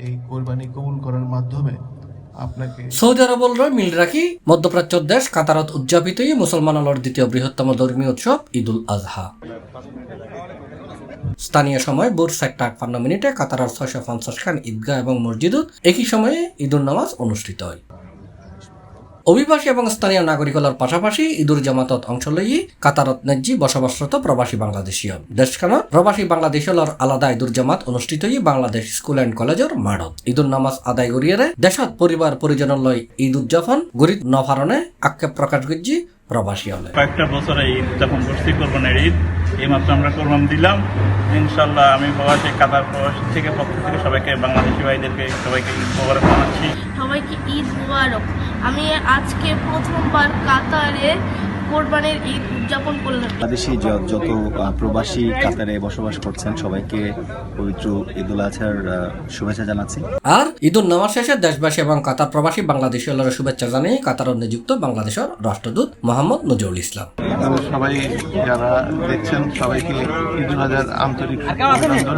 এই কোরবানি কবুল করার মাধ্যমে আপনাকে সৌদি আরবল মিল রাখি মধ্যপ্রাচ্য দেশ কাতারত উদযাপিত মুসলমানর দ্বিতীয় বৃহত্তম ধর্মীয় উৎসব ঈদুল আজহা। স্থানীয় সময় ভোর 4:58 কাতারের 650 খান ঈদগাহ এবং মসজিদত একই সময়ে ঈদুল নামাজ অনুষ্ঠিত হয়। অভিবাসী এবং স্থানীয় নাগরিকলার পাশাপাশি ঈদুর জামাতত অংশ লই কাতারত নেজি বসবাসরত প্রবাসী বাংলাদেশীয় দেশখানত প্রবাসী বাংলাদেশীয়র আলাদা ঈদুর জামাত অনুষ্ঠিত বাংলাদেশ স্কুল অ্যান্ড কলেজের মাঠত ঈদুর নামাজ আদায় করিয়ে দেশত পরিবার পরিজনের লই ঈদ উদযাপন গরিব নফারণে আক্ষেপ প্রকাশ করছি প্রবাসী হলে। কয়েকটা বছরে ঈদ উদযাপন করছি, কোরবানির ঈদ এইমাত্র আমরা কোরবান দিলাম। ইনশাল্লাহ আমি প্রবাসী কাতার প্রবাসী থেকে পক্ষ থেকে সবাইকে বাংলাদেশি ভাইদেরকে সবাইকে ঈদ মোবারক জানাচ্ছি। সবাইকে ঈদ মোবারক। আমি আজকে প্রথমবার কাতারে কোরবানির ঈদ উদযাপন করলাম। বাংলাদেশি যত প্রবাসী কাতারে বসবাস করছেন সবাইকে পবিত্র ঈদুল আজহার শুভেচ্ছা জানাচ্ছি। আর ঈদুল নামাজ শেষে দেশবাসী এবং কাতার প্রবাসী বাংলাদেশীদের শুভেচ্ছা জানিয়ে কাতারত নিযুক্ত বাংলাদেশের রাষ্ট্রদূত মোহাম্মদ নজরুল ইসলাম। সবাই যারা দেখছেন সবাইকে ঈদুল আজহার আন্তরিক অভিনন্দন।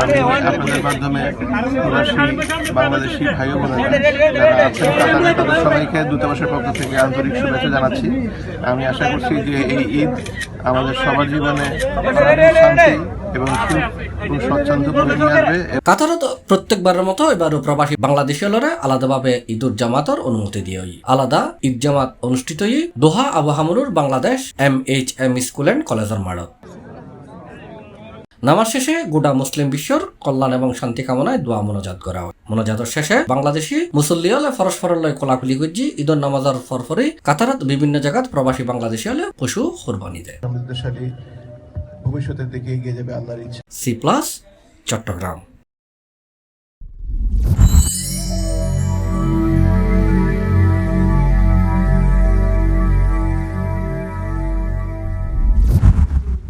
আমি আপনাদের মাধ্যমে প্রবাসী বাংলাদেশি ভাই ও বোনেরা যারা আছেন কাতারে তাদের সবাইকে দূতাবাসের পক্ষ থেকে আন্তরিক শুভেচ্ছা জানাচ্ছি। আমি আশা করছি যে এই ঈদ আমাদের সবার জীবনে শান্তি এবং সুখ ও স্বচ্ছন্দ করে নিয়ে আসবে। কাতারত প্রত্যেকবারের মতো এবারও প্রবাসী বাংলাদেশীরা আলাদাভাবে ঈদুল জামাতর অনুমতি দিয়ে আলাদা ঈদ জামাত অনুষ্ঠিত দোহা আবহামুর বাংলাদেশ MHM স্কুল অ্যান্ড কলেজের মাঠত। নামাজ শেষে গোটা মুসলিম বিশ্বর কল্যাণ এবং শান্তি কামনায় দোয়া মোনাজাত করা হয়। মোনাজাতের শেষে বাংলাদেশি মুসল্লি হলে পরস্পরের কোলাকুলি করছি ঈদুল নামাজের ফরফরে কাতারত বিভিন্ন জায়গাত প্রবাসী বাংলাদেশি হলে পশু কোরবানি দেয়। ভবিষ্যতের দিকে এগিয়ে যাবে আল্লাহর ইচ্ছা। C+ চট্টগ্রাম।